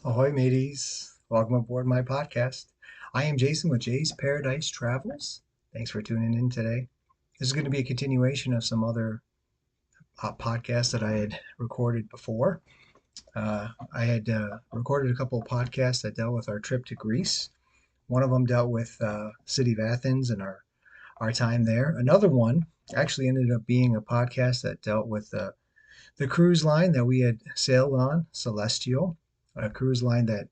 Ahoy, mateys. Welcome aboard my podcast. I am Jason with Jay's Paradise Travels. Thanks for tuning in today. This is going to be a continuation of some other podcasts that I had recorded before. I had recorded a couple of podcasts that dealt with our trip to Greece. One of them dealt with city of Athens and our time there. Another one actually ended up being a podcast that dealt with the cruise line that we had sailed on, Celestial, a cruise line that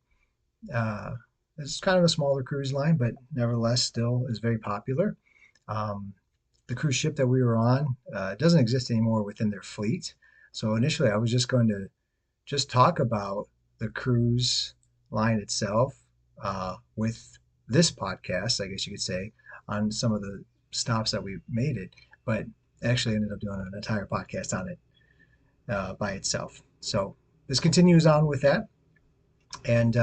Uh, it's kind of a smaller cruise line, but nevertheless still is very popular. Um, the cruise ship that we were on doesn't exist anymore within their fleet. So initially, I was just going to just talk about the cruise line itself with this podcast, I guess you could say, on some of the stops that we made it, but actually ended up doing an entire podcast on it by itself. So this continues on with that. And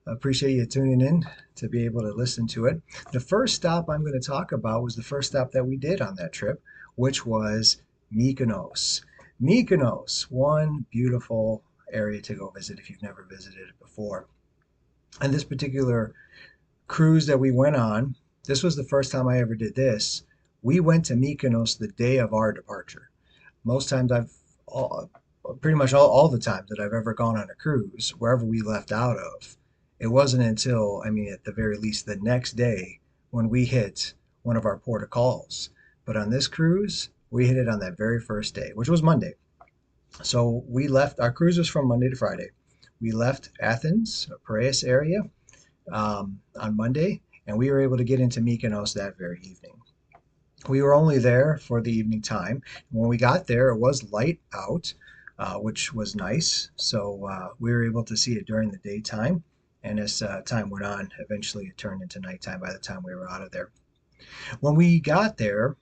appreciate you tuning in to be able to listen to it. The first stop I'm going to talk about was the first stop that we did on that trip, which was Mykonos. Mykonos, one beautiful area to go visit if you've never visited it before. And this particular cruise that we went on, this was the first time I ever did this. We went to Mykonos the day of our departure. Most times all, pretty much all the times that I've ever gone on a cruise, wherever we left out of, it wasn't until, I mean, at the very least the next day when we hit one of our port of calls. But on this cruise, we hit it on that very first day, which was Monday. So we left, our cruise was from Monday to Friday. We left Athens, Piraeus area, on Monday, and we were able to get into Mykonos that very evening. We were only there for the evening time. When we got there, it was light out, which was nice. So we were able to see it during the daytime. And as time went on, eventually it turned into nighttime by the time we were out of there. When we got there,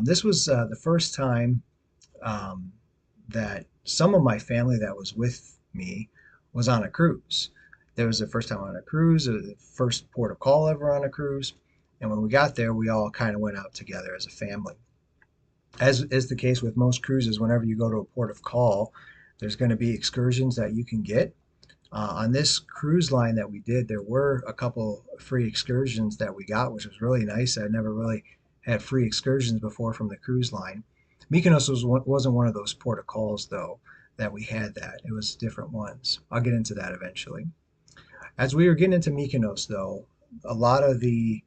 this was the first time um, that some of my family that was with me was on a cruise. There was the first time on a cruise, the first port of call ever on a cruise. And when we got there, we all kind of went out together as a family. As is the case with most cruises, whenever you go to a port of call, there's going to be excursions that you can get. On this cruise line that we did, there were a couple free excursions that we got, which was really nice. I never really had free excursions before from the cruise line. Mykonos wasn't one of those port of calls, though, that we had that. It was different ones. I'll get into that eventually. As we were getting into Mykonos, though, a lot of the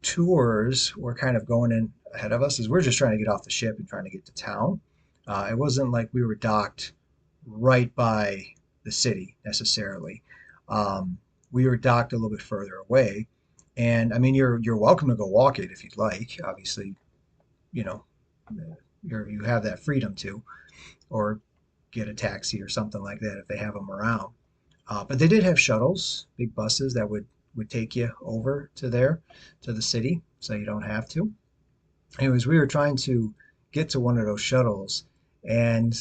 tours were kind of going in ahead of us as we're just trying to get off the ship and trying to get to town. It wasn't like we were docked right by the city necessarily. We were docked a little bit further away, and I mean you're welcome to go walk it if you'd like. Obviously, you know you have that freedom to, or get a taxi or something like that if they have them around. But they did have shuttles, big buses that would take you over to there, to the city, so you don't have to. Anyways, we were trying to get to one of those shuttles, and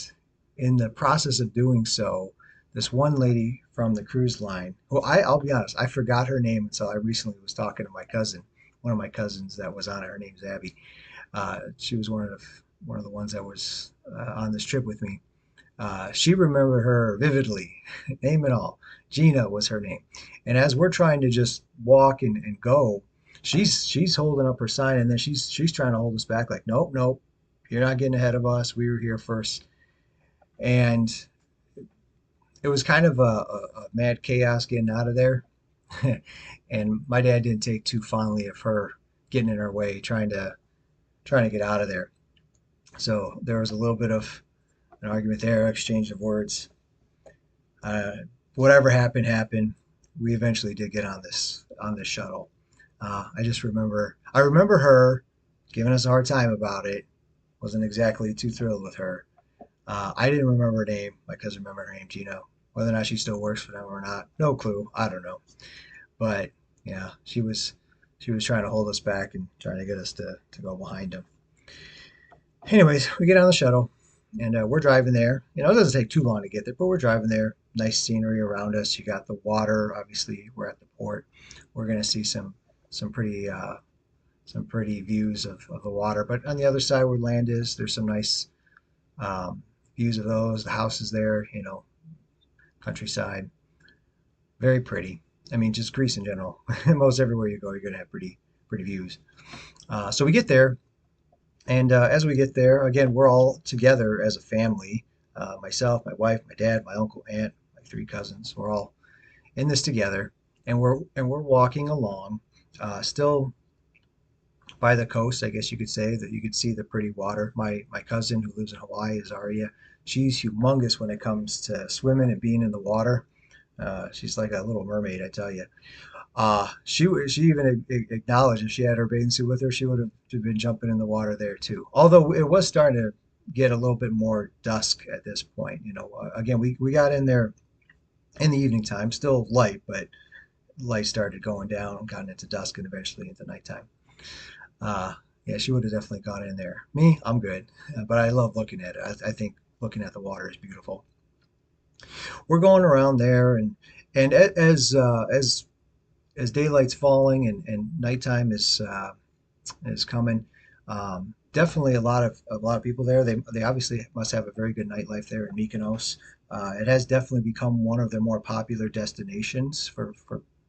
in the process of doing so, this one lady from the cruise line, well, I'll be honest, I forgot her name until I recently was talking to my cousin, one of my cousins that was on it. Her name's Abby. She was one of the ones that was on this trip with me. She remembered her vividly, name and all. Gina was her name. And as we're trying to just walk and go, she's holding up her sign, and then she's trying to hold us back, like, nope, nope, you're not getting ahead of us. We were here first. And it was kind of a mad chaos getting out of there. And my dad didn't take too fondly of her getting in her way, trying to get out of there. So there was a little bit of an argument there, exchange of words. Uh, Whatever happened happened. We eventually did get on this shuttle. I remember her giving us a hard time about it. Wasn't exactly too thrilled with her. I didn't remember her name. My cousin remembered her name, Gina. Whether or not she still works for them or not, no clue. I don't know. But yeah, she was trying to hold us back and trying to get us to go behind them. Anyways, we get on the shuttle, and we're driving there. It doesn't take too long to get there, but we're driving there. Nice scenery around us. You got the water. Obviously, we're at the port. We're gonna see some pretty some pretty views of the water. But on the other side where land is, there's some nice um, views of those. The houses there, countryside. Very pretty. I mean, just Greece in general. Most everywhere you go, you're gonna have pretty views. So we get there, and as we get there, again, we're all together as a family. Myself, my wife, my dad, my uncle, aunt, my three cousins. We're all in this together, and we're walking along, still by the coast, I guess you could say that you could see the pretty water. My cousin who lives in Hawaii is Aria. She's humongous when it comes to swimming and being in the water. She's like a little mermaid, I tell you. She even acknowledged if she had her bathing suit with her, she would have been jumping in the water there too. Although it was starting to get a little bit more dusk at this point. Again, we got in there in the evening time, still light, but light started going down, gotten into dusk, and eventually into nighttime. Uh, yeah, she would have definitely gone in there. Me, I'm good, but I love looking at it. I think looking at the water is beautiful. We're going around there, and as daylight's falling and nighttime is coming. Definitely a lot of people there. They obviously must have a very good nightlife there in Mykonos. It has definitely become one of their more popular destinations for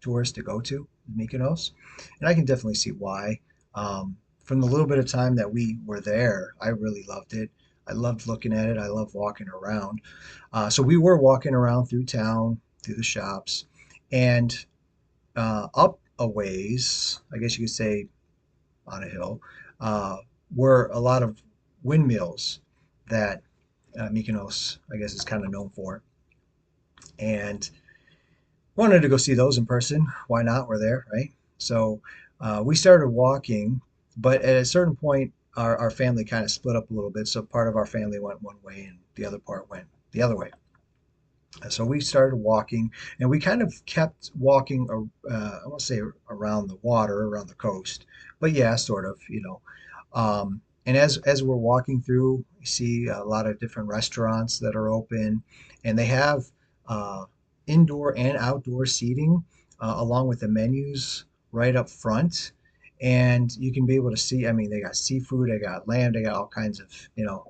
tourists to go to, Mykonos, and I can definitely see why. From the little bit of time that we were there, I really loved it. I loved looking at it. I love walking around. So we were walking around through town, through the shops, and up a ways, I guess you could say on a hill, uh, were a lot of windmills that Mykonos, I guess, is kind of known for. And wanted to go see those in person. Why not? We're there, right? So we started walking, but at a certain point, our family kind of split up a little bit. So part of our family went one way and the other part went the other way. So we started walking, and we kind of kept walking. I won't say around the water, around the coast, but yeah, sort of, and as we're walking through, we see a lot of different restaurants that are open, and they have uh, indoor and outdoor seating along with the menus right up front. And you can be able to see, I mean, they got seafood, they got lamb, they got all kinds of,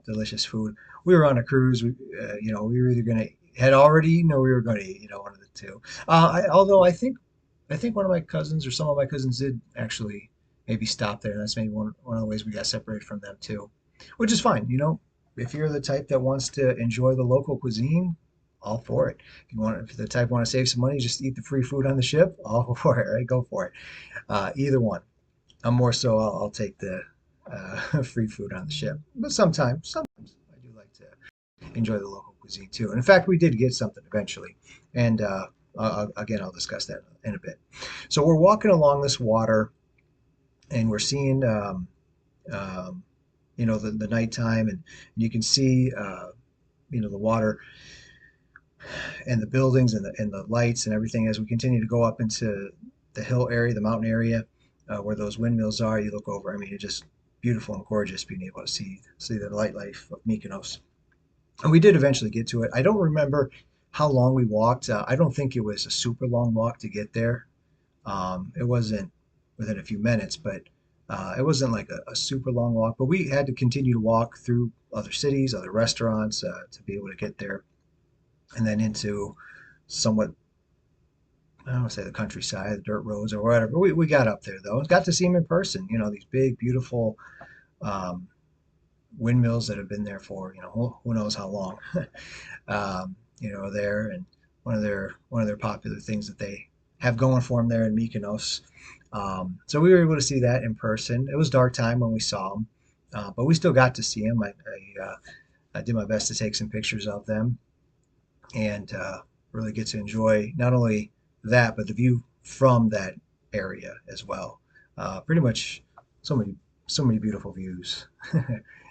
delicious food. We were on a cruise. We were either going to had already eaten or we were going to eat, one of the two. Although I think one of my cousins or some of my cousins did actually maybe stop there. And that's maybe one of the ways we got separated from them too, which is fine. If you're the type that wants to enjoy the local cuisine, all for it. If you're the type want to save some money, just eat the free food on the ship, all for it, right? Go for it. Either one. I'm more so I'll take the free food on the ship, but sometimes I do like to enjoy the local cuisine too. And in fact, we did get something eventually, and again, I'll discuss that in a bit. So we're walking along this water, and we're seeing, um, the nighttime, and you can see, the water and the buildings and the lights and everything as we continue to go up into the hill area, the mountain area, where those windmills are. You look over. I mean, it's just beautiful and gorgeous being able to see the light life of Mykonos. And we did eventually get to it. I don't remember how long we walked. I don't think it was a super long walk to get there. It wasn't within a few minutes, but it wasn't like a super long walk. But we had to continue to walk through other cities, other restaurants to be able to get there, and then into somewhat, I don't want to say the countryside, the dirt roads or whatever. We got up there though. Got to see them in person. These big, beautiful um, windmills that have been there for who knows how long. There, and one of their popular things that they have going for them there in Mykonos. So we were able to see that in person. It was dark time when we saw them, but we still got to see them. I did my best to take some pictures of them and really get to enjoy not only that but the view from that area as well. Pretty much so many beautiful views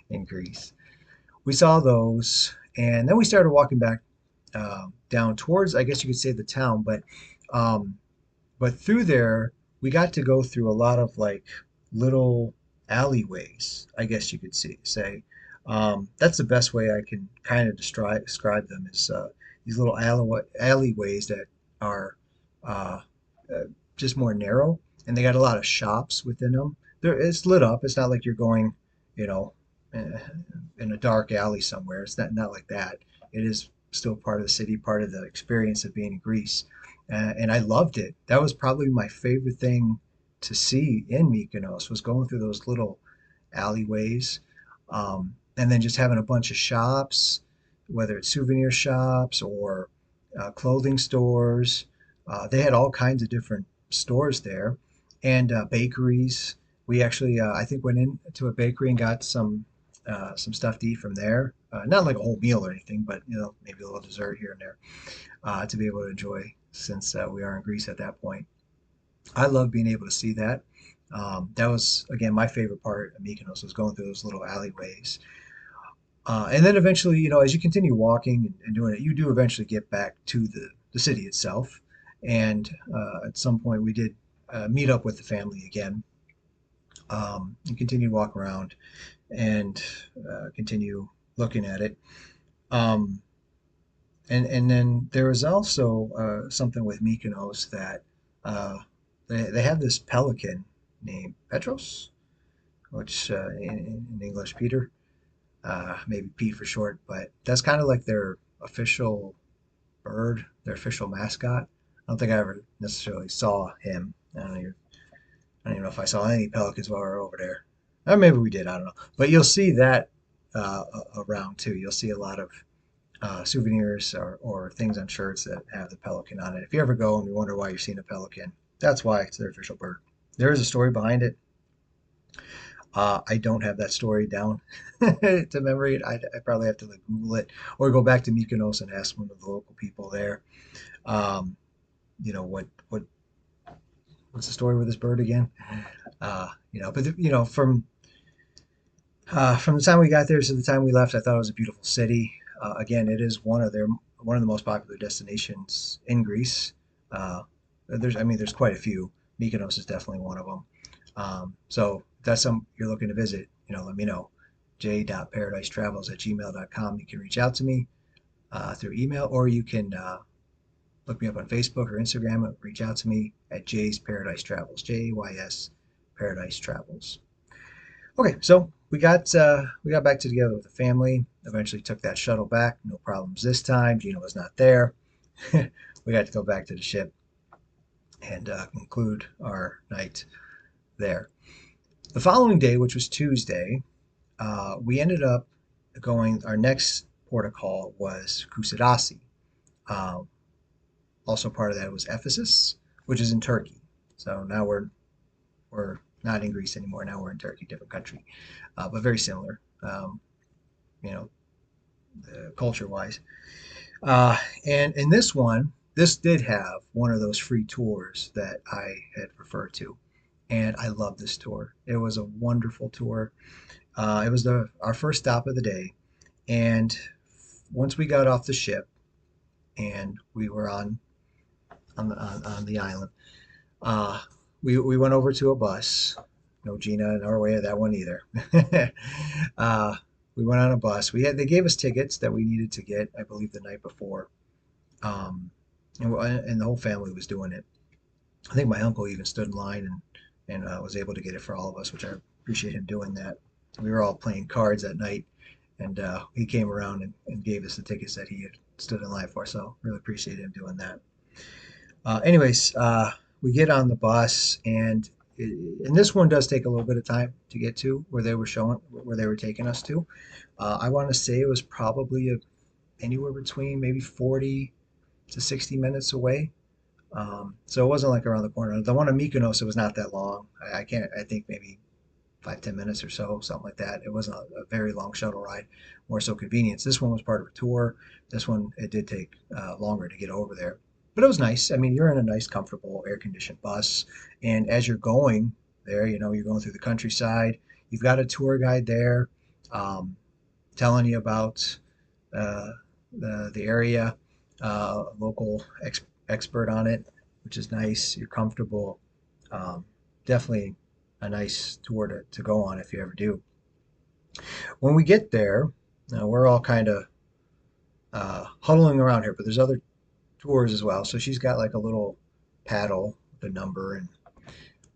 in Greece. We saw those, and then we started walking back down towards, I guess you could say, the town, um, but through there we got to go through a lot of like little alleyways, I guess you could say. That's the best way I can kind of describe them is these little alleyways that are uh, uh, just more narrow, and they got a lot of shops within them. It's lit up. It's not like you're going, you know, in a dark alley somewhere. It's not like that. It is still part of the city, part of the experience of being in Greece. And I loved it. That was probably my favorite thing to see in Mykonos was going through those little alleyways, and then just having a bunch of shops, whether it's souvenir shops or clothing stores. They had all kinds of different stores there, and bakeries. We actually, I think, went into a bakery and got some stuff to eat from there. Not like a whole meal or anything, but maybe a little dessert here and there to be able to enjoy since we are in Greece at that point. I love being able to see that. That was again my favorite part of Mykonos was going through those little alleyways. And then eventually, as you continue walking and doing it, you do eventually get back to the city itself. And at some point, we did meet up with the family again and continue to walk around and continue looking at it. Um, and then there was also something with Mykonos that they have this pelican named Petros, which in English Peter, maybe Pete for short, but that's kind of like their official bird, their official mascot. I don't think I ever necessarily saw him. I don't even know if I saw any pelicans while we were over there. Or maybe we did, I don't know. But you'll see that around too. You'll see a lot of souvenirs or things on shirts that have the pelican on it. If you ever go and you wonder why you're seeing a pelican, that's why it's their official bird. There is a story behind it. I don't have that story down to memory. I probably have to like Google it or go back to Mykonos and ask one of the local people there. Um, what what's the story with this bird again? But from the time we got there to the time we left, I thought it was a beautiful city. Again, it is one of the most popular destinations in Greece. Uh, there's quite a few. Mykonos is definitely one of them. So if that's something you're looking to visit, let me know. j.paradise.travels@gmail.com. You can reach out to me through email, or you can look me up on Facebook or Instagram and reach out to me at Jay's Paradise Travels, Jays Paradise Travels. Okay, so we got back together with the family. Eventually took that shuttle back. No problems this time. Gina was not there. We got to go back to the ship and conclude our night there. The following day, which was Tuesday, we ended up going. Our next port of call was Kusadasi. Um, Also part of that was Ephesus, which is in Turkey. So now we're not in Greece anymore. Now we're in Turkey, different country, but very similar, you know, culture wise. And in this one, this did have one of those free tours that I had referred to, and I love this tour. It was a wonderful tour. It was our first stop of the day, and once we got off the ship and we were on the island, uh, we went over to a bus. No Gina in our way of that one either. uh, we went on a bus. They gave us tickets that we needed to get, I believe, the night before, and the whole family was doing it. I think my uncle even stood in line and was able to get it for all of us, which I appreciate him doing that. We were all playing cards that night, and he came around and gave us the tickets that he had stood in line for. So really appreciate him doing that. Anyways, we get on the bus, and this one does take a little bit of time to get to where they were taking us to. I want to say it was probably anywhere between maybe 40 to 60 minutes away. So it wasn't like around the corner. The one in Mykonos, it was not that long. I can't. I think maybe 5-10 minutes or so, something like that. It wasn't a very long shuttle ride, more so convenience. This one was part of a tour. This one it did take longer to get over there, but it was nice. I mean, you're in a nice, comfortable, air-conditioned bus, and as you're going there, you're going through the countryside. You've got a tour guide there, um, telling you about uh, the area, local expert on it, which is nice. You're comfortable. Um, Definitely a nice tour to go on if you ever do. When we get there, we're all kind of huddling around here, but there's other tours as well. So she's got like a little paddle, the number,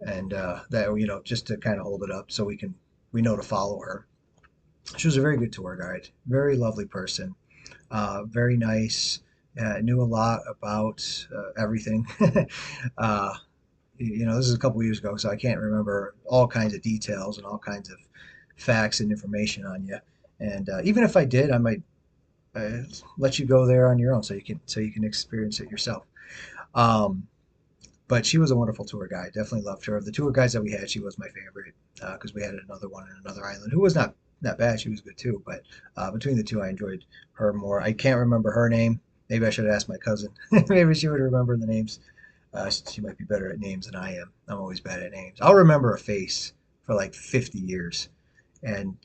and that just to kind of hold it up so we know to follow her. She was a very good tour guide, very lovely person. Very nice. Knew a lot about everything. uh, this is a couple years ago, so I can't remember all kinds of details and all kinds of facts and information on you. And even if I did, I might uh, let you go there on your own, so you can experience it yourself. Um, but she was a wonderful tour guide. Definitely loved her. Of the tour guides that we had, she was my favorite because we had another one in another island who was not bad. She was good too. But between the two, I enjoyed her more. I can't remember her name. Maybe I should have asked my cousin. Maybe she would remember the names. She might be better at names than I am. I'm always bad at names. I'll remember a face for like 50 years, and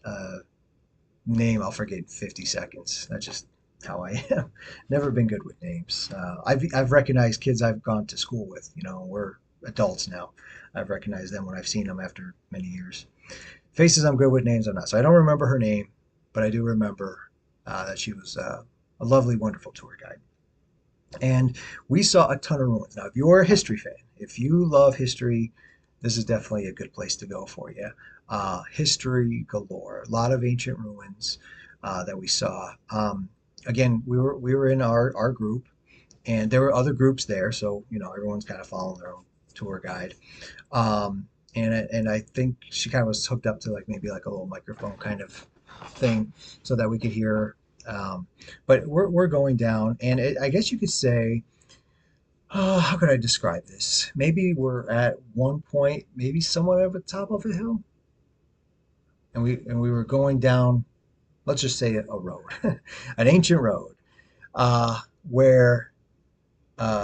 name I'll forget in 50 seconds. That's just how I am. Never been good with names. I've recognized kids I've gone to school with. We're adults now. I've recognized them when I've seen them after many years. Faces I'm good with, names I'm not. So I don't remember her name, but I do remember that she was a lovely, wonderful tour guide. And we saw a ton of ruins. Now, if you're a history fan, if you love history, this is definitely a good place to go for you. History galore, a lot of ancient ruins that we saw. Again, we were in our group, and there were other groups there, so everyone's kind of following their own tour guide. And I think she kind of was hooked up to like maybe like a little microphone kind of thing, so that we could hear her. But we're going down, and I guess you could say, how could I describe this? Maybe we're at one point, maybe somewhat at the top of a hill, and we were going down. Let's just say a road, an ancient road, where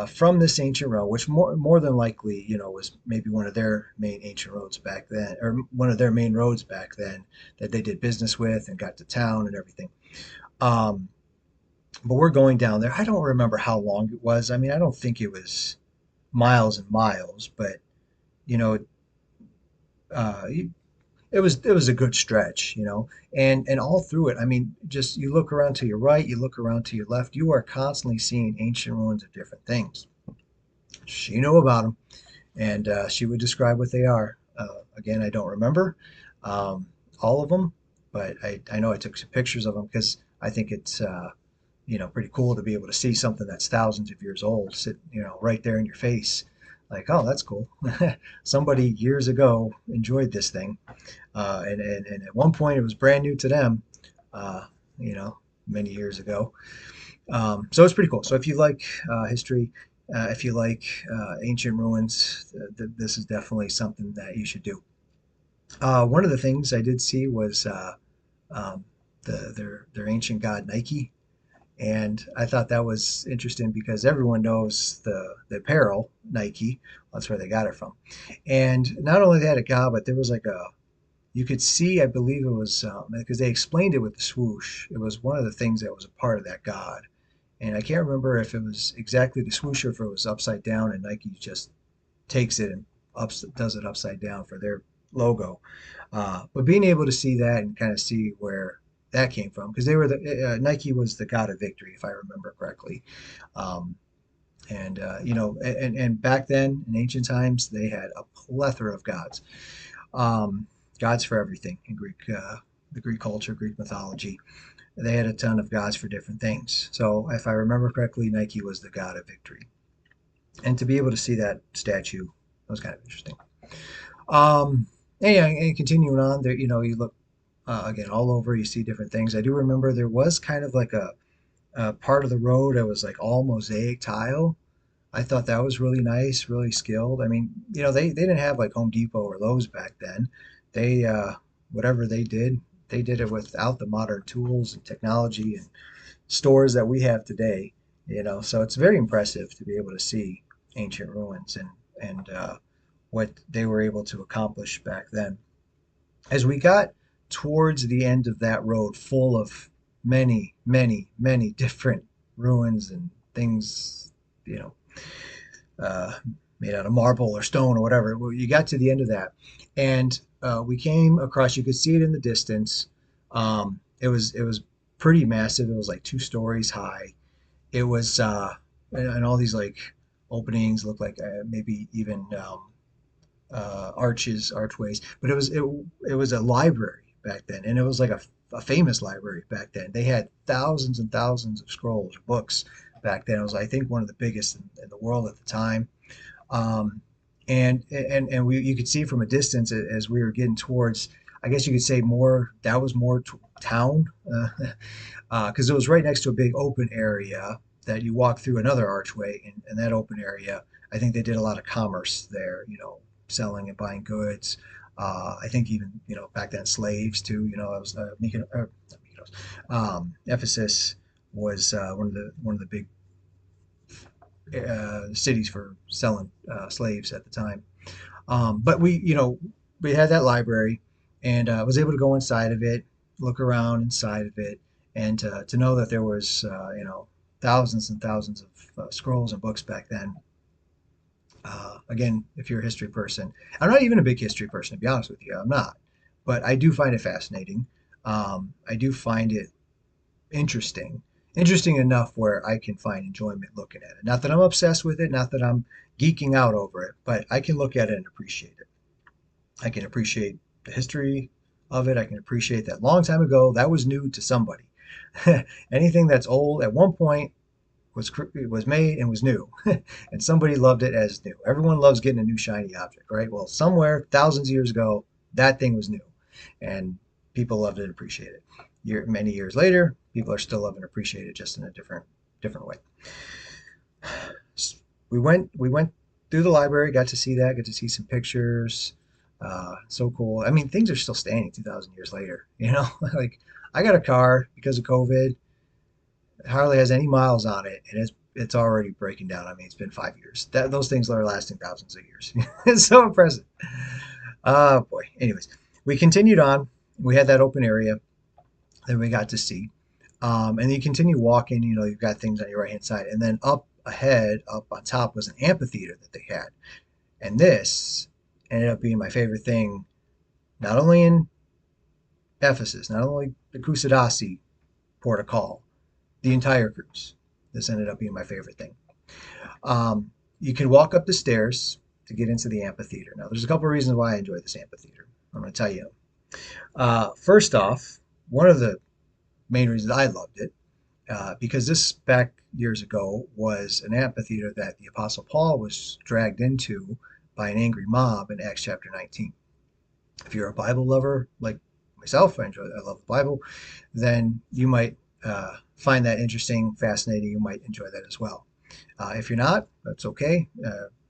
from this ancient road, which more than likely, was maybe one of their main ancient roads back then, or one of their main roads back then that they did business with and got to town and everything. Um, but we're going down there. I don't remember how long it was. I mean, I don't think it was miles and miles, but you know, uh, it was a good stretch, and all through it. I mean, just you look around to your right, you look around to your left, you are constantly seeing ancient ruins of different things. She knew about them, and she would describe what they are. Again, I don't remember um, all of them, but I know I took some pictures of them because I think it's pretty cool to be able to see something that's thousands of years old sit right there in your face. Like, oh, that's cool. Somebody years ago enjoyed this thing, and at one point it was brand new to them. Uh, you know, many years ago. So it's pretty cool. So if you like history, if you like ancient ruins, this is definitely something that you should do. One of the things I did see was um, their ancient god Nike, and I thought that was interesting because everyone knows the apparel Nike. That's where they got it from. And not only they had a god, but there was like a you could see, I believe it was because they explained it with the swoosh. It was one of the things that was a part of that god. And I can't remember if it was exactly the swoosh or if it was upside down and Nike just takes it and does it upside down for their logo. But being able to see that and kind of see where that came from, because they were Nike was the god of victory, if I remember correctly. Um, and and back then in ancient times, they had a plethora of gods, um, gods for everything in the Greek culture, Greek mythology. They had a ton of gods for different things. So if I remember correctly, Nike was the god of victory. And to be able to see that statue was kind of interesting. And continuing on there, you look again all over, you see different things. I do remember there was kind of like a part of the road that was like all mosaic tile. I thought that was really nice, really skilled. I mean, they didn't have like Home Depot or Lowe's back then. They whatever they did it without the modern tools and technology and stores that we have today. So it's very impressive to be able to see ancient ruins and what they were able to accomplish back then. As we got towards the end of that road, full of many, many, many different ruins and things, you know, uh, made out of marble or stone or whatever. Well, you got to the end of that, and we came across. You could see it in the distance. It was pretty massive. It was like 2 stories high. It was and all these like openings looked like maybe even arches, archways. But it was a library back then, and it was like a a famous library back then. They had thousands and thousands of scrolls, books back then. It was, I think, one of the biggest in the world at the time. Um, and you could see from a distance as we were getting towards, I guess you could say more, that was more town, because it was right next to a big open area that you walk through another archway. In that open area, I think they did a lot of commerce there, selling and buying goods. I think even, back then slaves too, it was not Mykonos, Ephesus was one of the big cities for selling slaves at the time. But we had that library, and was able to go inside of it, look around inside of it, and to know that there was thousands and thousands of scrolls and books back then. Again, if you're a history person, I'm not even a big history person, to be honest with you. I'm not, but I do find it fascinating. I do find it interesting, interesting enough where I can find enjoyment looking at it. Not that I'm obsessed with it, not that I'm geeking out over it, but I can look at it and appreciate it. I can appreciate the history of it. I can appreciate that long time ago that was new to somebody. Anything that's old at one point was made and was new, and somebody loved it as new. Everyone loves getting a new shiny object, right? Well, somewhere thousands of years ago, that thing was new, and people loved it and appreciated it. Many years later, people are still loving and appreciate it, just in a different way. We went through the library, got to see that, got to see some pictures. So cool. I mean, things are still standing 2,000 years later. Like I got a car because of COVID. It hardly has any miles on it, and it's already breaking down. I mean, it's been 5 years. Those things are lasting thousands of years. It's so impressive. Oh boy. Anyways, we continued on. We had that open area that we got to see. And then you continue walking, you've got things on your right hand side. And then up ahead, up on top, was an amphitheater that they had. And this ended up being my favorite thing, not only in Ephesus, not only the Kusadasi port of call, the entire cruise. This ended up being my favorite thing. You can walk up the stairs to get into the amphitheater. Now, there's a couple of reasons why I enjoy this amphitheater. I'm going to tell you. First off, one of the main reasons I loved it, because this back years ago was an amphitheater that the Apostle Paul was dragged into by an angry mob in Acts chapter 19. If you're a Bible lover like myself, I love the Bible, then you might find that interesting, fascinating. You might enjoy that as well. If you're not, that's okay.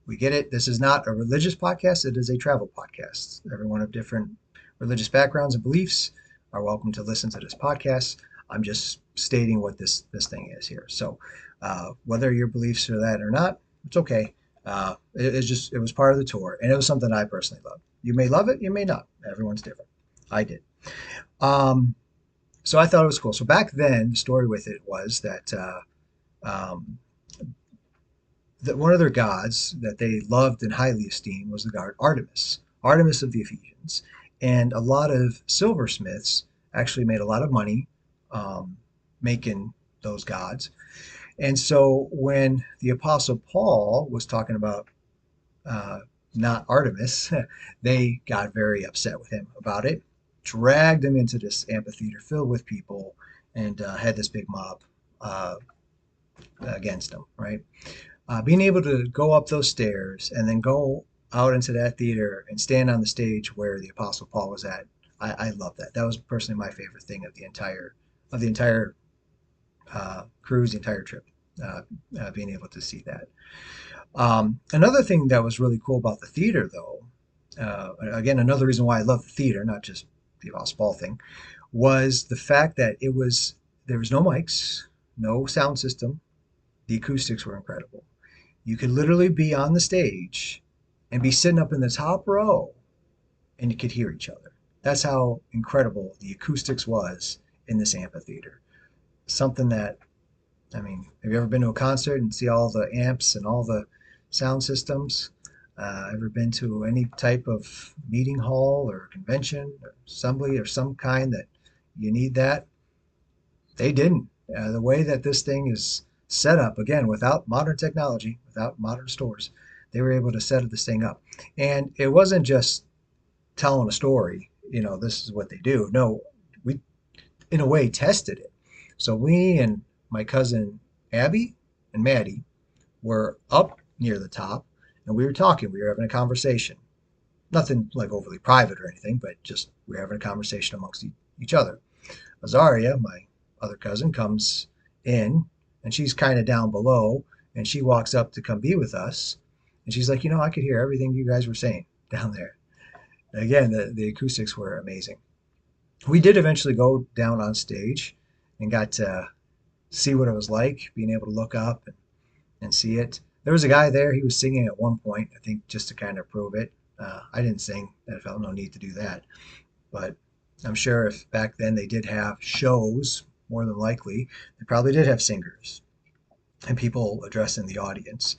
We get it. This is not a religious podcast. It is a travel podcast. Everyone of different religious backgrounds and beliefs are welcome to listen to this podcast. I'm just stating what this thing is here. So whether your beliefs are that or not, it's okay. It was part of the tour, and it was something I personally loved. You may love it, you may not. Everyone's different. I did. So I thought it was cool. So back then, the story with it was um, that one of their gods that they loved and highly esteemed was the god Artemis, Artemis of the Ephesians. And a lot of silversmiths actually made a lot of money making those gods. And so when the Apostle Paul was talking about uh, not Artemis, they got very upset with him about it, dragged him into this amphitheater filled with people, and had this big mob uh, against him, right? Being able to go up those stairs and then go out into that theater and stand on the stage where the Apostle Paul was at, I love that. That was personally my favorite thing of the entire cruise, the entire trip. Being able to see that. Another thing that was really cool about the theater, though, again, another reason why I love the theater, not just the Apostle Paul thing, was the fact that there was no mics, no sound system. The acoustics were incredible. You could literally be on the stage and be sitting up in the top row, and you could hear each other. That's how incredible the acoustics was in this amphitheater. Something that, I mean, have you ever been to a concert and see all the amps and all the sound systems? Ever been to any type of meeting hall or convention or assembly or some kind that you need that? They didn't. The way that this thing is set up, again, without modern technology, without modern stores, they were able to set this thing up. And it wasn't just telling a story, this is what they do. No, we in a way, tested it. So we and my cousin Abby and Maddie were up near the top, and we were talking. We were having a conversation. Nothing like overly private or anything, but just we were having a conversation amongst each other. Azaria, my other cousin, comes in, and she's kind of down below, and she walks up to come be with us, and she's like, I could hear everything you guys were saying down there. And again, the acoustics were amazing. We did eventually go down on stage and got to see what it was like, being able to look up and see it. There was a guy there, he was singing at one point, I think just to kind of prove it. I didn't sing, I felt no need to do that. But I'm sure if back then they did have shows, more than likely, they probably did have singers and people addressing the audience.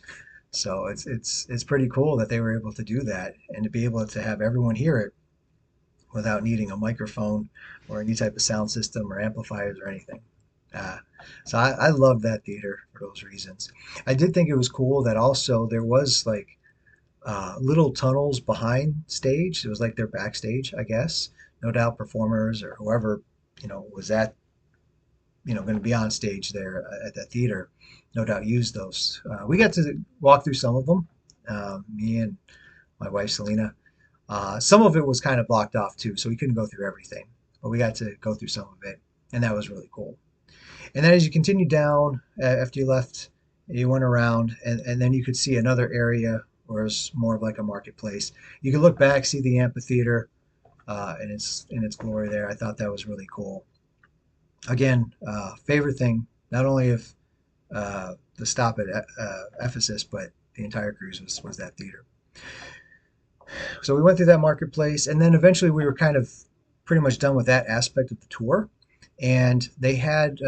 So it's pretty cool that they were able to do that and to be able to have everyone hear it without needing a microphone or any type of sound system or amplifiers or anything. Uh, so I love that theater for those reasons. I did think it was cool that also there was like little tunnels behind stage. It was like their backstage, I guess. No doubt performers or whoever, was at, going to be on stage there at that theater, no doubt used those. We got to walk through some of them, me and my wife, Selena. Some of it was kind of blocked off too, so we couldn't go through everything, but we got to go through some of it, and that was really cool. And then as you continue down, after you left, you went around, and then you could see another area where it's more of like a marketplace. You could look back, see the amphitheater in its glory there. I thought that was really cool. Again, favorite thing, not only of the stop at Ephesus, but the entire cruise was that theater. So we went through that marketplace, and then eventually we were kind of pretty much done with that aspect of the tour. And they had,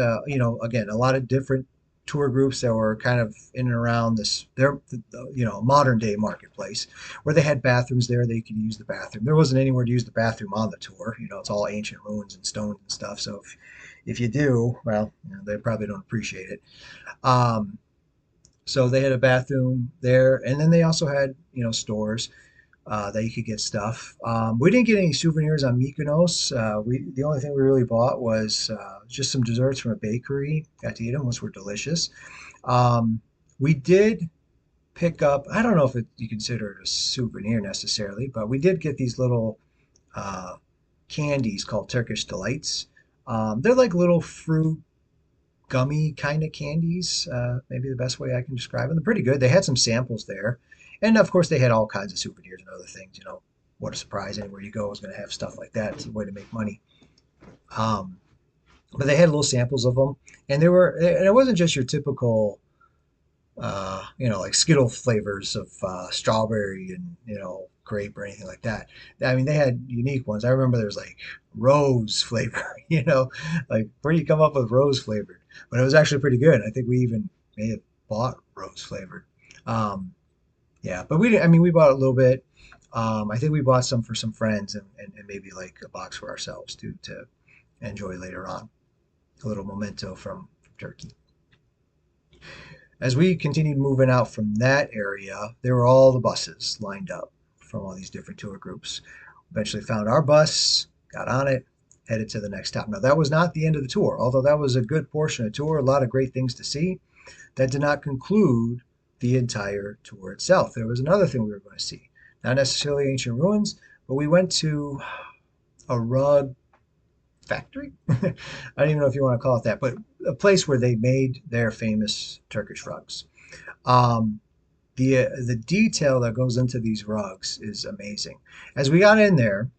again, a lot of different tour groups that were kind of in and around this, their, modern day marketplace, where they had bathrooms there. They could use the bathroom. There wasn't anywhere to use the bathroom on the tour. It's all ancient ruins and stones and stuff. So if you do, well, they probably don't appreciate it. Um, so they had a bathroom there, and then they also had, stores that you could get stuff. We didn't get any souvenirs on Mykonos. The only thing we really bought was just some desserts from a bakery. Got to eat them, which were delicious. We did pick up. I don't know if you consider it a souvenir necessarily, but we did get these little uh, candies called Turkish delights. They're like little fruit gummy kind of candies. Maybe the best way I can describe them. They're pretty good. They had some samples there, and of course they had all kinds of souvenirs and other things. What a surprise! Anywhere you go is going to have stuff like that. It's a way to make money. Um, but they had little samples of them, and it wasn't just your typical, like Skittle flavors of strawberry and grape or anything like that. I mean, they had unique ones. I remember there was like rose flavor. Like where do you come up with rose flavored? But it was actually pretty good. I think we even may have bought rose flavored. Um, yeah, but we didn't. I mean, we bought a little bit. I think we bought some for some friends and maybe like a box for ourselves to enjoy later on. A little memento from Turkey. As we continued moving out from that area, there were all the buses lined up from all these different tour groups. Eventually found our bus, got on it, headed to the next stop. Now, that was not the end of the tour, although that was a good portion of the tour, a lot of great things to see. That did not conclude the entire tour itself. There was another thing we were going to see. Not necessarily ancient ruins, but we went to a rug factory. I don't even know if you want to call it that, but a place where they made their famous Turkish rugs. Um, the detail that goes into these rugs is amazing. As we got in there,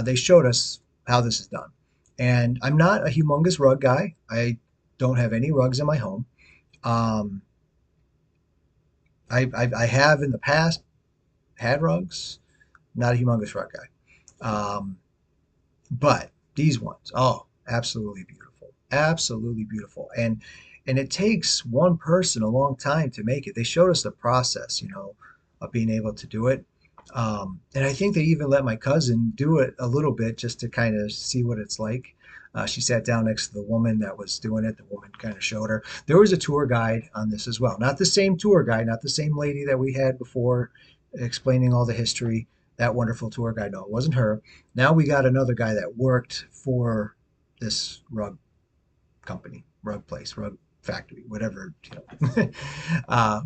they showed us how this is done. And I'm not a humongous rug guy. I don't have any rugs in my home. Um, I have in the past had rugs. Not a humongous rug guy. But these ones, oh, absolutely beautiful. Absolutely beautiful. And it takes one person a long time to make it. They showed us the process, of being able to do it. And I think they even let my cousin do it a little bit just to kind of see what it's like. She sat down next to the woman that was doing it. The woman kind of showed her. There was a tour guide on this as well. Not the same tour guide, not the same lady that we had before explaining all the history. That wonderful tour guide. No, it wasn't her. Now we got another guy that worked for this rug company, rug place, rug factory, whatever.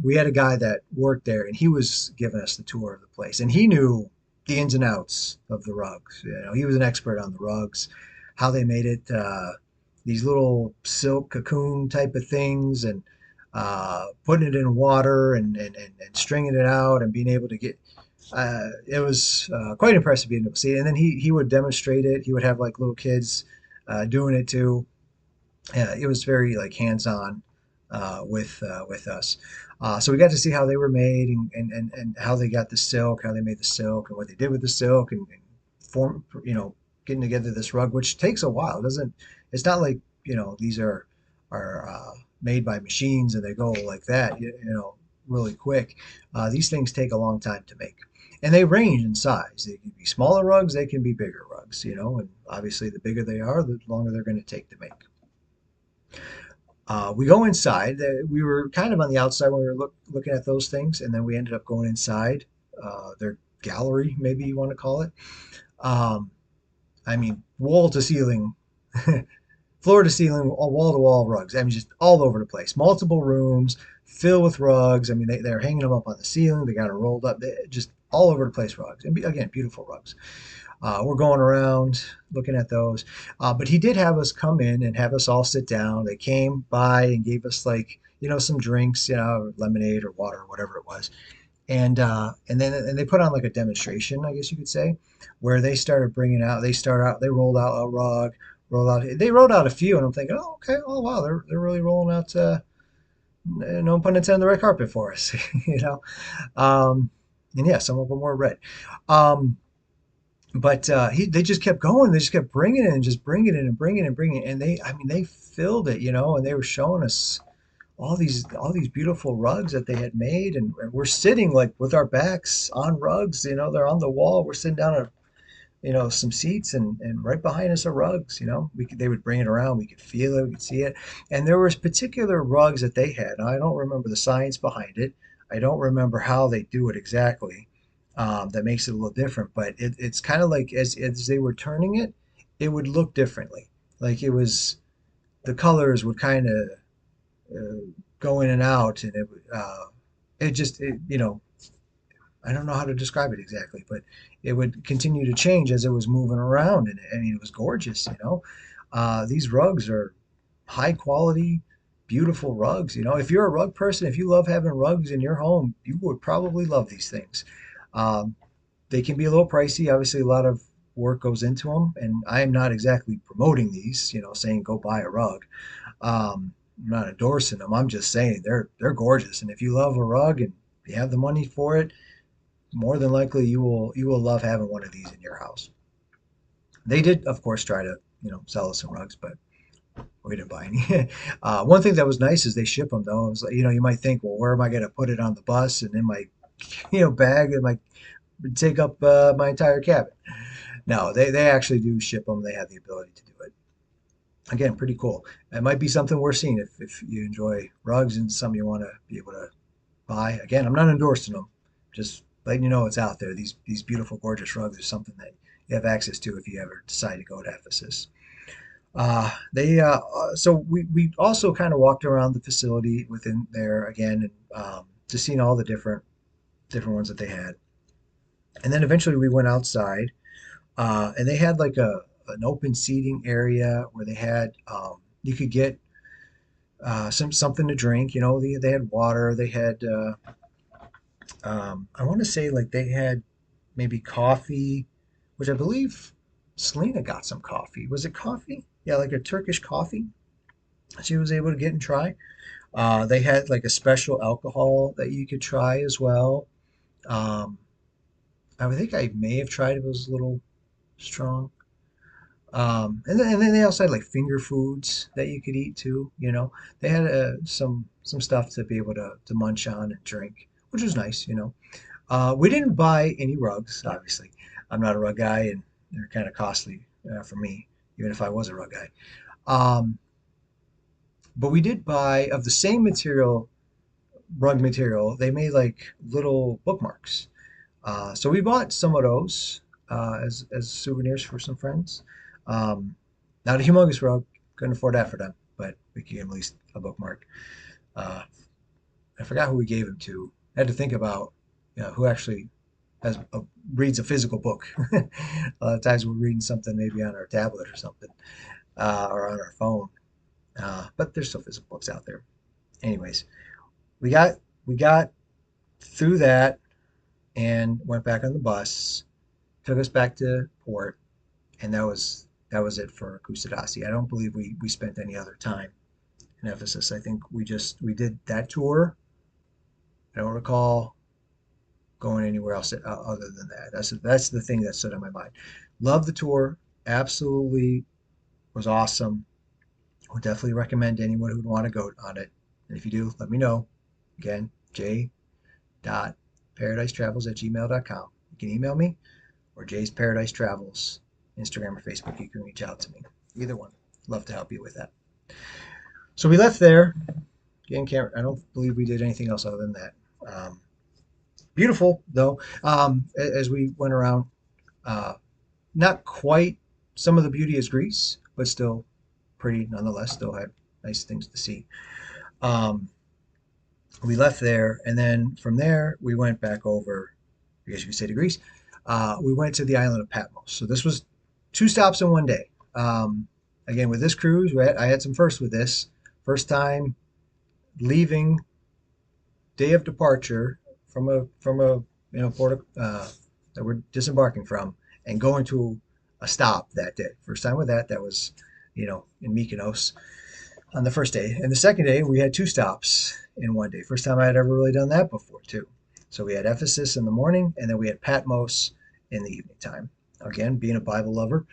We had a guy that worked there, and he was giving us the tour of the place, and he knew the ins and outs of the rugs. He was an expert on the rugs, how they made it, these little silk cocoon type of things, and putting it in water and stringing it out and being able to get. It was quite impressive being able to see it. And then he would demonstrate it. He would have like little kids doing it too. Yeah, it was very like hands-on with us. So we got to see how they were made and how they got the silk, how they made the silk, and what they did with the silk, and form, getting together this rug, which takes a while. It doesn't. It's not like these are made by machines and they go like that. Really quick. These things take a long time to make. And they range in size. They can be smaller rugs, they can be bigger rugs, and obviously the bigger they are, the longer they're going to take to make. We go inside. We were kind of on the outside when we were looking at those things, and then we ended up going inside their gallery, maybe you want to call it. Um, I mean, wall to ceiling, floor to ceiling, wall to wall rugs. I mean, just all over the place. Multiple rooms filled with rugs. I mean, they're hanging them up on the ceiling. They got it rolled up. Just all over the place rugs. And again, beautiful rugs. We're going around looking at those. But he did have us come in and have us all sit down. They came by and gave us like, some drinks, lemonade or water or whatever it was. And then they put on like a demonstration, I guess you could say, where they started bringing out, they rolled out a rug, they rolled out a few, and I'm thinking, oh, okay, oh, wow, they're really rolling out, no pun intended, the red carpet for us, you know. Um, and yeah, some of them were red. Um, but they just kept going. They just kept bringing it and just bringing it and bringing it and bringing it. And I mean, they filled it, and they were showing us all these beautiful rugs that they had made, and we're sitting like with our backs on rugs. They're on the wall. We're sitting down at some seats, and right behind us are rugs. They would bring it around. We could feel it. We could see it. And there was particular rugs that they had. Now, I don't remember the science behind it. I don't remember how they do it exactly. That makes it a little different. But it's kind of like as they were turning it, it would look differently. Like it was the colors would kind of go in and out, and it just I don't know how to describe it exactly, but it would continue to change as it was moving around, and I mean it was gorgeous. These rugs are high quality, beautiful rugs. If you're a rug person, if you love having rugs in your home, you would probably love these things. Um, they can be a little pricey. Obviously, a lot of work goes into them, and I am not exactly promoting these. Saying go buy a rug. I'm not endorsing them. I'm just saying they're gorgeous, and if you love a rug and you have the money for it, more than likely you will love having one of these in your house. They did, of course, try to sell us some rugs, but we didn't buy any. One thing that was nice is they ship them though. It was like, you might think, well, where am I going to put it on the bus and in my bag? It might take up my entire cabin. No, they actually do ship them. They have the ability to do it. Again, pretty cool. It might be something worth seeing if you enjoy rugs and some you want to be able to buy. Again, I'm not endorsing them, just letting you know it's out there. These beautiful, gorgeous rugs are something that you have access to if you ever decide to go to Ephesus. So we also kind of walked around the facility within there again, and just seeing all the different ones that they had. And then eventually we went outside, and they had like an open seating area where they had you could get something to drink. They had water. They had I want to say like they had maybe coffee, which I believe Selena got some coffee. Was it coffee? Yeah, like a Turkish coffee she was able to get and try. They had like a special alcohol that you could try as well. Um, I think I may have tried it. It was a little strong. And then they also had like finger foods that you could eat too. They had some stuff to be able to munch on and drink, which was nice. We didn't buy any rugs, obviously. I'm not a rug guy, and they're kind of costly for me, even if I was a rug guy. Um, but we did buy of the same material, rug material. They made like little bookmarks. So we bought some of those as souvenirs for some friends. Um, Not a humongous rug, couldn't afford that for them, but we could give them at least a bookmark. Uh, I forgot who we gave him to. I had to think about who actually reads a physical book. A lot of times we're reading something maybe on our tablet or something, or on our phone. But there's still physical books out there. Anyways, we got we got through that and went back on the bus. Took us back to port, and that was it for Kusadasi. I don't believe we spent any other time in Ephesus. I think we did that tour. I don't recall going anywhere else other than that. That's the thing that stood on my mind. Love the tour. Absolutely was awesome. Would definitely recommend anyone who'd want to go on it. And if you do, let me know. Again, j.paradise@gmail.com. You can email me or Jay's Paradise Travels, Instagram or Facebook. You can reach out to me. Either one. Love to help you with that. So we left there. Again, I don't believe we did anything else other than that. Beautiful though. As we went around, uh, not quite some of the beauty is Greece, but still pretty nonetheless. Still had nice things to see. Um, we left there, and then from there we went back over. I guess you could say to Greece. We went to the island of Patmos. So this was two stops in one day. Again, with this cruise, I had some firsts with this. First time leaving, day of departure from a port that we're disembarking from, and going to a stop that day. First time with that. That was in Mykonos on the first day. And the second day, we had two stops in one day. First time I had ever really done that before, too. So we had Ephesus in the morning, and then we had Patmos in the evening time. Again, being a Bible lover,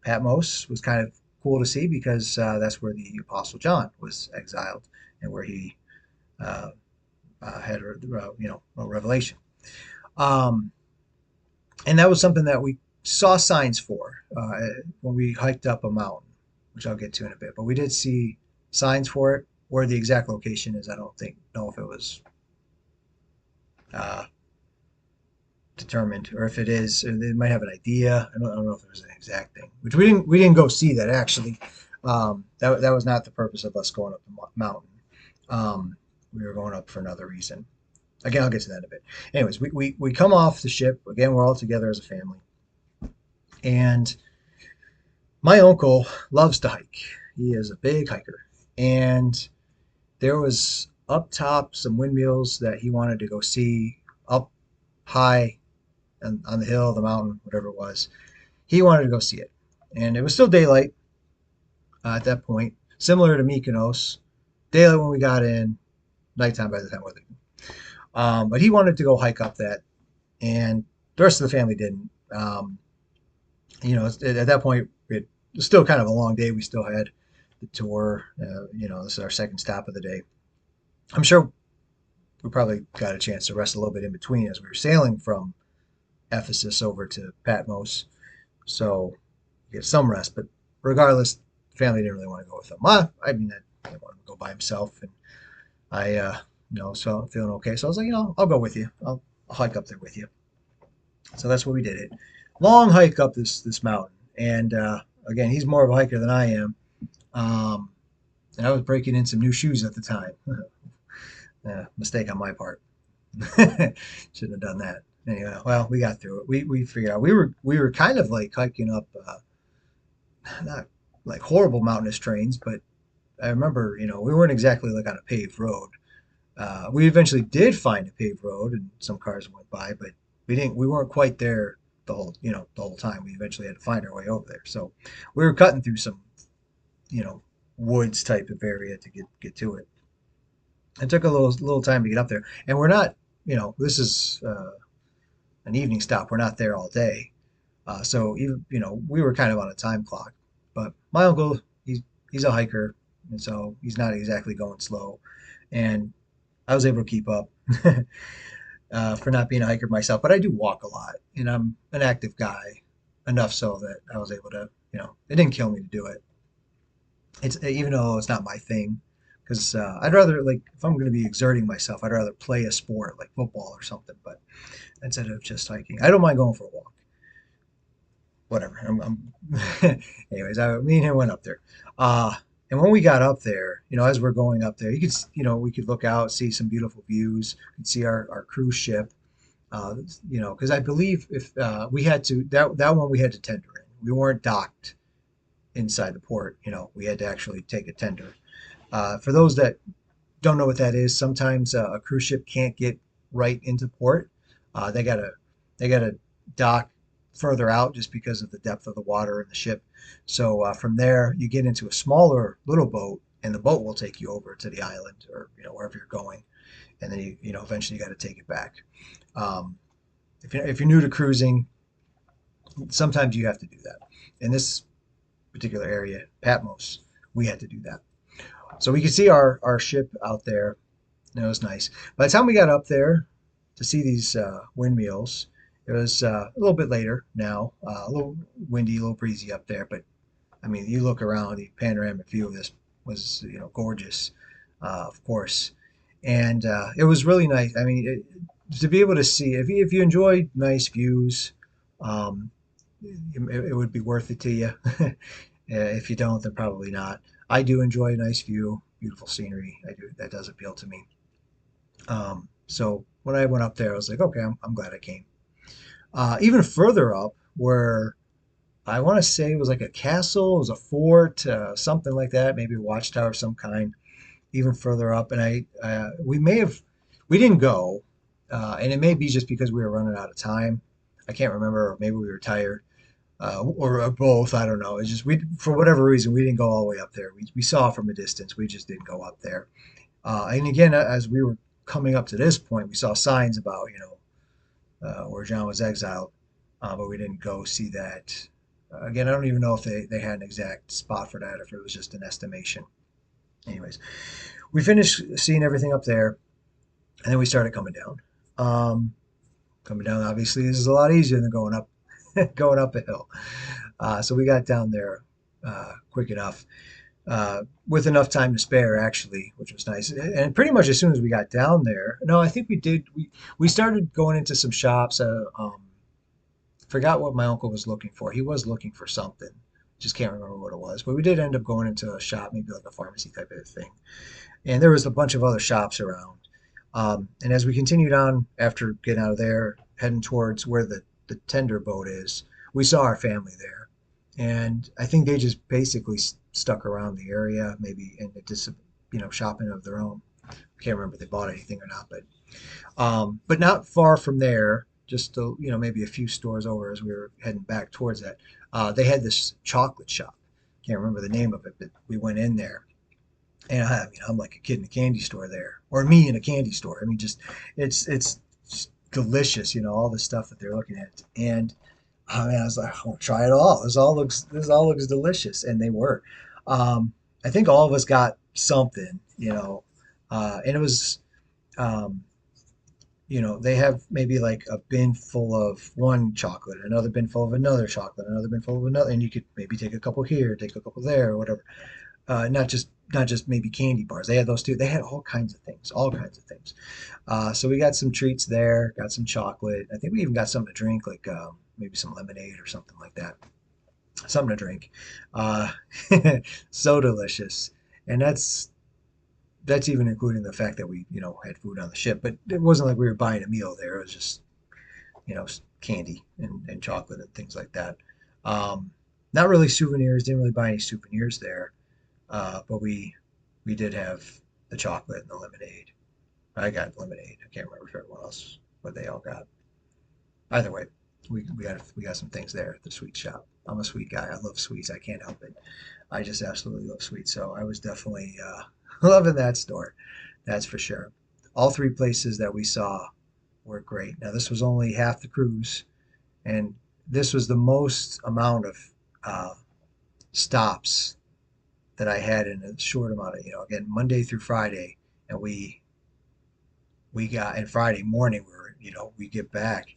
Patmos was kind of cool to see because that's where the Apostle John was exiled and where he uh, had a revelation. Um, and that was something that we saw signs for when we hiked up a mountain, which I'll get to in a bit. But we did see signs for it. Where the exact location is, I don't know if it was uh, determined, or if it is, they might have an idea. I don't know if there's an exact thing, which we didn't go see that actually. That was not the purpose of us going up the mountain. Um, we were going up for another reason. Again, I'll get to that in a bit. Anyways, we come off the ship again. We're all together as a family, and my uncle loves to hike. He is a big hiker, and there was up top some windmills that he wanted to go see up high on the hill, the mountain, whatever it was. He wanted to go see it, and it was still daylight at that point, similar to Mykonos. Daylight when we got in, nighttime by the time we're leaving. But he wanted to go hike up that, and the rest of the family didn't. At that point, it was still kind of a long day. We still had the tour. This is our second stop of the day. I'm sure we probably got a chance to rest a little bit in between as we were sailing from Ephesus over to Patmos. So get some rest. But regardless, the family didn't really want to go with him. I mean, I didn't want him to go by himself, and I, so I'm feeling okay. So I was like, I'll go with you. I'll hike up there with you. So that's what we did. It long hike up this mountain, and again, he's more of a hiker than I am. Um, and I was breaking in some new shoes at the time. Mistake on my part. Shouldn't have done that. Anyway, well, we got through it. We figured out we were kind of like hiking up, not like horrible mountainous trains, but I remember we weren't exactly like on a paved road. We eventually did find a paved road, and some cars went by, but we weren't quite there the whole time. We eventually had to find our way over there. So we were cutting through some you know woods type of area to get to it. It took a little time to get up there, and we're not. This is an evening stop. We're not there all day. So even we were kind of on a time clock. But my uncle, he's a hiker, and so he's not exactly going slow. And I was able to keep up for not being a hiker myself. But I do walk a lot, and I'm an active guy enough so that I was able to. It didn't kill me to do it. It's even though it's not my thing, because I'd rather like if I'm going to be exerting myself, I'd rather play a sport like football or something. But instead of just hiking, I don't mind going for a walk. whatever. Anyways, me and him went up there. Uh, and when we got up there, as we're going up there, we could look out, see some beautiful views, could see our cruise ship. Because I believe if we had to that one we had to tender in. We weren't docked inside the port. We had to actually take a tender. For those that don't know what that is, sometimes a cruise ship can't get right into port. They gotta dock further out just because of the depth of the water in the ship. So from there, you get into a smaller little boat, and the boat will take you over to the island or wherever you're going, and then eventually you got to take it back. Um, if you're new to cruising, sometimes you have to do that. In this particular area, Patmos, we had to do that. So we could see our ship out there. And it was nice. By the time we got up there to see these windmills, it was a little bit later now, a little windy, a little breezy up there. But I mean, you look around, the panoramic view of this was gorgeous, of course, and it was really nice. I mean, to be able to see if you enjoy nice views, um, it would be worth it to you. If you don't, then probably not. I do enjoy a nice view, beautiful scenery. I do. That does appeal to me. So when I went up there, I was like, okay, I'm glad I came. Even further up, where I want to say it was like a castle, it was a fort, something like that, maybe a watchtower of some kind. Even further up, and we didn't go, and it may be just because we were running out of time. I can't remember, or maybe we were tired, or both. I don't know. It's just for whatever reason, we didn't go all the way up there. We saw from a distance. We just didn't go up there. And again, as we were coming up to this point, we saw signs about where John was exiled, but we didn't go see that. Again, I don't even know if they had an exact spot for that, if it was just an estimation. Anyways, we finished seeing everything up there, and then we started coming down. Coming down, obviously, is a lot easier than going up, going up a hill. So we got down there quick enough, with enough time to spare, actually, which was nice. And pretty much as soon as we got down there, no, I think we did. We started going into some shops. Forgot what my uncle was looking for. He was looking for something. Just can't remember what it was. But we did end up going into a shop, maybe like a pharmacy type of thing. And there was a bunch of other shops around. And as we continued on after getting out of there, heading towards where the tender boat is, we saw our family there. And I think they just basically stuck around the area, maybe in a shopping of their own. I can't remember if they bought anything or not, but not far from there, just maybe a few stores over as we were heading back towards that. They had this chocolate shop. Can't remember the name of it, but we went in there, and I'm like a kid in a candy store there, or me in a candy store. I mean, just it's just delicious, all the stuff that they're looking at, and I mean, I was like, I want to try it all. This all looks delicious, and they were. I think all of us got something, and it was. Um, they have maybe like a bin full of one chocolate, another bin full of another chocolate, another bin full of another, and you could maybe take a couple here, take a couple there, or whatever. Not just maybe candy bars. They had those too. They had all kinds of things, all kinds of things. So we got some treats there, got some chocolate. I think we even got something to drink, like maybe some lemonade or something like that. Something to drink. Uh, so delicious, and that's even including the fact that we had food on the ship. But it wasn't like we were buying a meal there. It was just candy and chocolate and things like that. Um, Not really souvenirs. Didn't really buy any souvenirs there. But we did have the chocolate and the lemonade. I got lemonade. I can't remember if everyone else what they all got. Either way, we got some things there at the sweet shop. I'm a sweet guy. I love sweets. I can't help it. I just absolutely love sweets. So I was definitely loving that store. That's for sure. All three places that we saw were great. Now this was only half the cruise, and this was the most amount of uh, stops that I had in a short amount of, again, Monday through Friday, and we got, and Friday morning we get back.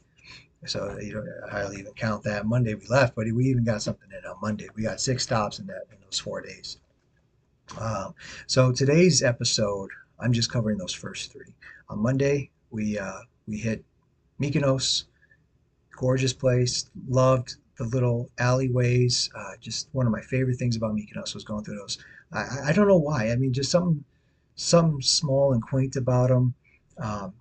So I hardly even count that. Monday we left, but we even got something in on Monday. We got 6 stops in those 4 days. So today's episode, I'm just covering those first three. On Monday, we hit Mykonos, gorgeous place. Loved the little alleyways. Just one of my favorite things about Mykonos was going through those. I don't know why. I mean, just something small and quaint about them.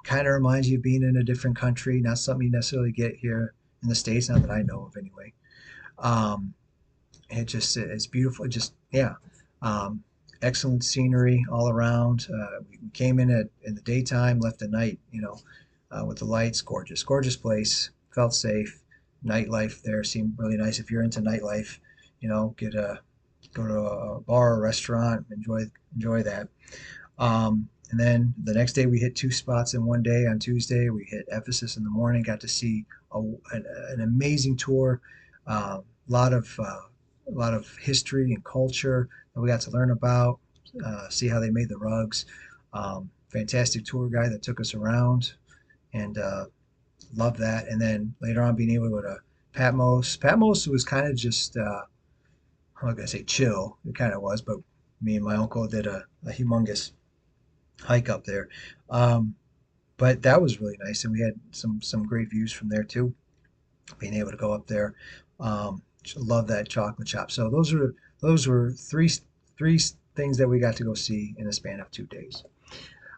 Kind of reminds you of being in a different country, not something you necessarily get here in the States, not that I know of anyway. Um, it's beautiful. Just yeah, um, excellent scenery all around. We came in at in the daytime, left at night. With the lights, gorgeous, gorgeous place. Felt safe. Nightlife there seemed really nice. If you're into nightlife, get a go to a bar or restaurant, enjoy that. And then the next day we hit two spots in one day. On Tuesday we hit Ephesus in the morning. Got to see an amazing tour. A lot of history and culture that we got to learn about. See how they made the rugs. Fantastic tour guide that took us around, and love that. And then later on, being able to go to Patmos. Patmos was kind of just I'm not gonna say chill. It kind of was, but me and my uncle did a humongous hike up there. Um, but that was really nice, and we had some great views from there too. Being able to go up there, love that chocolate shop. So those were three things that we got to go see in a span of 2 days.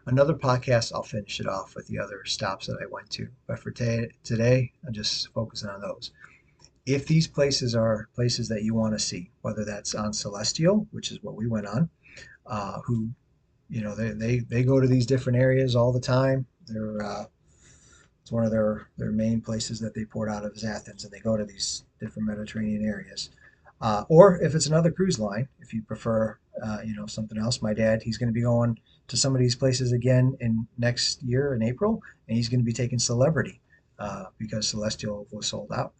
Another podcast, I'll finish it off with the other stops that I went to. But for today, I'm just focusing on those. If these places are places that you want to see, whether that's on Celestial, which is what we went on, who they go to these different areas all the time. It's one of their main places that they port out of is Athens, and they go to these different Mediterranean areas. Or if it's another cruise line, if you prefer, something else. My dad, he's going to be going to some of these places again in next year in April, and he's going to be taking Celebrity because Celestial was sold out.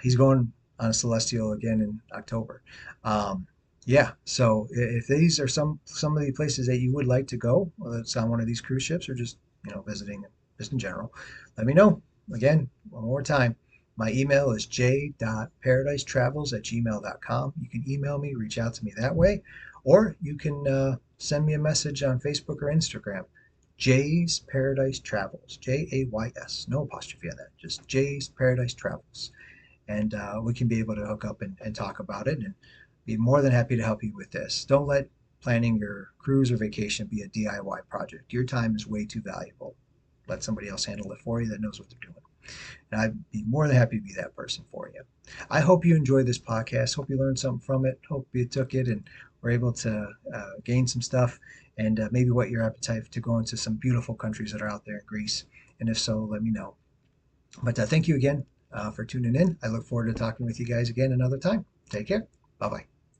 He's going on Celestial again in October. Um, yeah, so if these are some of the places that you would like to go, whether it's on one of these cruise ships or just visiting just in general, let me know. Again, one more time. My email is j.paradise@gmail.com. You can email me, reach out to me that way, or you can send me a message on Facebook or Instagram. Jay's Paradise Travels, Jays, no apostrophe on that, just Jay's Paradise Travels. And we can be able to hook up and talk about it and be more than happy to help you with this. Don't let planning your cruise or vacation be a DIY project. Your time is way too valuable. Let somebody else handle it for you that knows what they're doing. And I'd be more than happy to be that person for you. I hope you enjoyed this podcast. Hope you learned something from it. Hope you took it and were able to gain some stuff and maybe whet your appetite to go into some beautiful countries that are out there in Greece. And if so, let me know. But thank you again for tuning in. I look forward to talking with you guys again another time. Take care. Bye bye.